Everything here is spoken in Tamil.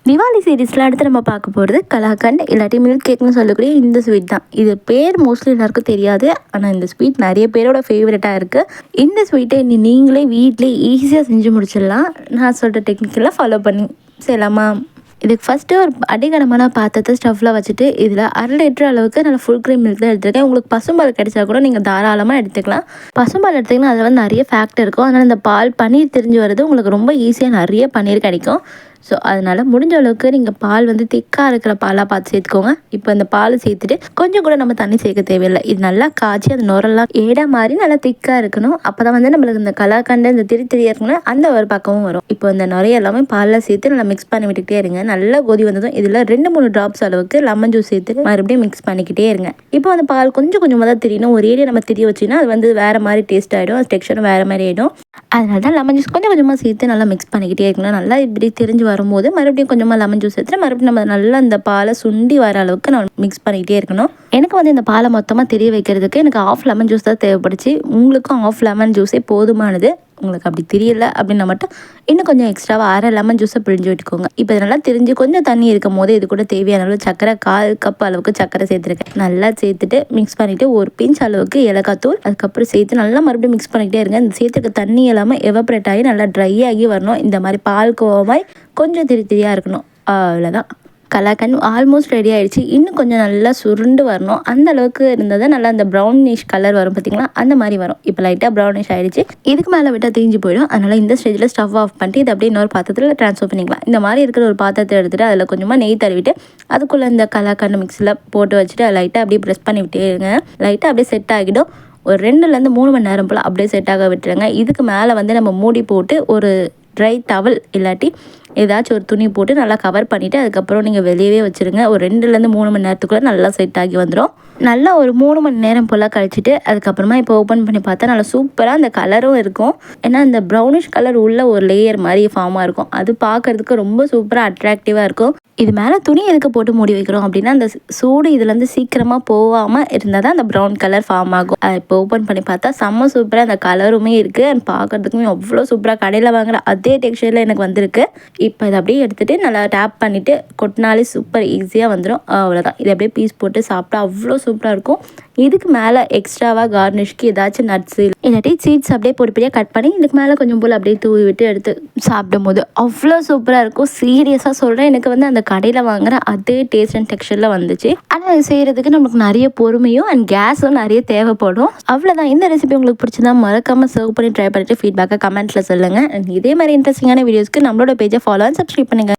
திவாலி சீரீஸில் அடுத்து நம்ம பார்க்க போகிறது கலாகண்ட் இல்லாட்டி மில்க் கேக்னு சொல்லக்கூடிய இந்த ஸ்வீட் தான். இது பேர் மோஸ்ட்லி எல்லாருக்கும் தெரியாது, ஆனால் இந்த ஸ்வீட் நிறைய பேரோட ஃபேவரட்டாக இருக்குது. இந்த ஸ்வீட்டை நீங்களே வீட்டிலே ஈஸியாக செஞ்சு முடிச்சிடலாம். நான் சொல்கிற டெக்னிக்கெல்லாம் ஃபாலோ பண்ணி செய்யலாமா? இதுக்கு ஃபஸ்ட்டு ஒரு அடிகனமான பாத்திரத்தை ஸ்டவ்வில் வச்சுட்டு இதில் 1/2 லிட்டர் அளவுக்கு நான் ஃபுல் க்ரீம் மில்க் தான் எடுத்துருக்கேன். உங்களுக்கு பசும்பால் கிடைச்சா கூட நீங்கள் தாராளமாக எடுத்துக்கலாம். பசும்பால் எடுத்திங்கன்னா அதில் வந்து நிறைய ஃபேக்ட் இருக்கும். அதனால் இந்த பால் பன்னீர் தெரிஞ்சு வர்றது உங்களுக்கு ரொம்ப ஈஸியாக நிறைய பன்னீர் கிடைக்கும். ஸோ அதனால் முடிஞ்ச அளவுக்கு நீங்கள் பால் வந்து திக்காக இருக்கிற பாலாக பார்த்து சேர்த்துக்கோங்க. இப்போ இந்த பால் சேர்த்துட்டு கொஞ்சம் கூட நம்ம தண்ணி சேர்க்க தேவையில்லை. இது நல்லா காய்ச்சி அந்த நுரெல்லாம் ஏடா மாதிரி நல்லா திக்காக இருக்கணும். அப்போ தான் வந்து நம்மளுக்கு இந்த கலாகண்டு இந்த திரியாக இருக்கணும் அந்த ஒரு பக்கமும் வரும். இப்போ இந்த நுரைய எல்லாமே பாலில் சேர்த்து நல்லா மிக்ஸ் பண்ணி விட்டுக்கிட்டே இருங்க. நல்லா கொதி வந்ததும் இதில் 2-3 ட்ராப்ஸ் அளவுக்கு லெமன் ஜூஸ் சேர்த்து மறுபடியும் மிக்ஸ் பண்ணிக்கிட்டே இருங்க. இப்போ அந்த பால் கொஞ்சம் கொஞ்சமாக தான் தெரியணும். ஒரு ஏரியா நம்ம தெரிய வச்சிங்கன்னா அது வந்து வேறு மாதிரி டேஸ்ட் ஆகிடும், அது டெக்ஸ்சரும் வேறு மாதிரி ஆகிடும். அதனால தான் லெமன் ஜூஸ் கொஞ்சம் கொஞ்சமாக சேர்த்து நல்லா மிக்ஸ் பண்ணிக்கிட்டே இருக்கணும். நல்லா இப்படி தெரிஞ்சு வரும்போது மறுபடியும் கொஞ்சமாக லெமன் ஜூஸ் எடுத்துட்டு மறுபடியும் நம்ம நல்லா அந்த பாலை சுண்டி வர அளவுக்கு நான் மிக்ஸ் பண்ணிக்கிட்டே இருக்கணும். எனக்கு வந்து இந்த பாலை மொத்தமாக தெரிய வைக்கிறதுக்கு எனக்கு 1/2 லெமன் ஜூஸ் தான் தேவைப்படுச்சு. உங்களுக்கும் 1/2 லெமன் ஜூஸே போதுமானது. உங்களுக்கு அப்படி தெரியல அப்படின்னா மட்டும் இன்னும் கொஞ்சம் எக்ஸ்ட்ராவாக 1/2 லெமன் ஜூஸை பிழிஞ்சு விட்டுக்கோங்க. இப்போ இதெல்லாம் தெரிஞ்சு கொஞ்சம் தண்ணி இருக்கும் போது இது கூட தேவையான அளவு சக்கரை 1/4 கப் அளவுக்கு சக்கரை சேர்த்துருக்கேன். நல்லா சேர்த்துட்டு மிக்ஸ் பண்ணிவிட்டு ஒரு பிஞ்ச் அளவுக்கு ஏலக்காய் தூள் அதுக்கப்புறம் சேர்த்து நல்லா மறுபடியும் மிக்ஸ் பண்ணிக்கிட்டே இருங்க. இந்த சேர்த்துக்க தண்ணி எல்லாமே எவாப்ரேட் ஆகி நல்லா ட்ரை ஆகி வரணும். இந்த மாதிரி பால் கோவாய் கொஞ்சம் திரியாக இருக்கணும். அவ்வளோதான், கலாகண்ட் ஆல்மோஸ்ட் ரெடி ஆகிடுச்சு. இன்னும் கொஞ்சம் நல்லா சுருண்டு வரணும். அந்த அளவுக்கு இருந்தது நல்லா அந்த ப்ரௌனிஷ் கலர் வரும் பார்த்திங்களா, அந்த மாதிரி வரும். இப்போ லைட்டாக ப்ரௌனிஷ் ஆகிடுச்சு. இதுக்கு மேலே விட்டால் தீஞ்சு போயிடும். அதனால் இந்த ஸ்டேஜில் ஸ்டவ் ஆஃப் பண்ணிட்டு இது அப்படியே இன்னொரு பாத்திரத்தில் ட்ரான்ஸ்ஃபர் பண்ணிக்கலாம். இந்த மாதிரி இருக்கிற ஒரு பாத்திரத்தை எடுத்துகிட்டு அதில் கொஞ்சமாக நெய் தருவிட்டு அதுக்குள்ளே இந்த கலாகண்ட் மிக்ஸில் போட்டு வச்சுட்டு லைட்டாக அப்படியே ப்ரெஸ் பண்ணி விட்டே இருங்க. லைட்டாக அப்படியே செட் ஆகிடும். ஒரு 2-3 மணி நேரம் போல் அப்படியே செட் ஆக விட்டுருங்க. இதுக்கு மேலே வந்து நம்ம மூடி போட்டு ஒரு ட்ரை டவல் இல்லாட்டி ஏதாச்சும் ஒரு துணி போட்டு நல்லா கவர் பண்ணிவிட்டு அதுக்கப்புறம் நீங்கள் வெளியவே வச்சுருங்க. ஒரு 2-3 மணி நேரத்துக்குள்ளே நல்லா செட் ஆகி வந்துடும். நல்லா ஒரு 3 மணி நேரம் போல் கழிச்சிட்டு அதுக்கப்புறமா இப்போ ஓப்பன் பண்ணி பார்த்தா நல்லா சூப்பராக அந்த கலரும் இருக்கும். ஏன்னா அந்த ப்ரௌனிஷ் கலர் உள்ள ஒரு லேயர் மாதிரி ஃபார்மாக இருக்கும். அது பார்க்குறதுக்கு ரொம்ப சூப்பராக அட்ராக்டிவாக இருக்கும். இது மேலே துணி எதுக்கு போட்டு மூடி வைக்கிறோம் அப்படின்னா அந்த சூடு இதுலேருந்து சீக்கிரமாக போகாமல் இருந்தால் தான் அந்த ப்ரௌன் கலர் ஃபார்ம் ஆகும். இப்போ ஓப்பன் பண்ணி பார்த்தா செம்ம சூப்பராக அந்த கலருமே இருக்குது. அண்ட் பார்க்குறதுக்குமே அவ்வளோ சூப்பராக கடையில் வாங்குகிற அதே டெக்ஸ்சரில் எனக்கு வந்திருக்கு. இப்போ இதை அப்படியே எடுத்துகிட்டு நல்லா டேப் பண்ணிவிட்டு கொட்டினாலே சூப்பர் ஈஸியாக வந்துடும். அவ்வளோதான், இதை அப்படியே பீஸ் போட்டு சாப்பிட்டா அவ்வளோ சூப்பராக இருக்கும். இதுக்கு மேலே எக்ஸ்ட்ராவாக கார்னிஷ்க்கு ஏதாச்சும் நட்ஸு இல்லாட்டி சீட்ஸ் அப்படியே பொடிப்படியாக கட் பண்ணி இதுக்கு மேலே கொஞ்சம் போல் அப்படியே தூவி விட்டு எடுத்து சாப்பிடும் போது அவ்வளோ சூப்பராக இருக்கும். சீரியஸாக சொல்கிறேன், எனக்கு வந்து அந்த கடையில் வாங்குகிற அதே டேஸ்ட் அண்ட் டெக்ஸ்சரில் வந்துச்சு. ஆனால் அது செய்கிறதுக்கு நமக்கு நிறைய பொறுமையும் அண்ட் கேஸும் நிறைய தேவைப்படும். அவ்வளோதான், இந்த ரெசிபி உங்களுக்கு பிடிச்சதா மறக்காமல் சர்வ் பண்ணி ட்ரை பண்ணிட்டு ஃபீட்பேக்கை கமெண்ட்டில் சொல்லுங்கள். அண்ட் இதே மாதிரி இன்ட்ரெஸ்டிங்கான வீடியோஸ்க்கு நம்மளோட பேஜை ஃபாலோ அண்ட் சப்ஸ்கிரைப் பண்ணுங்கள்.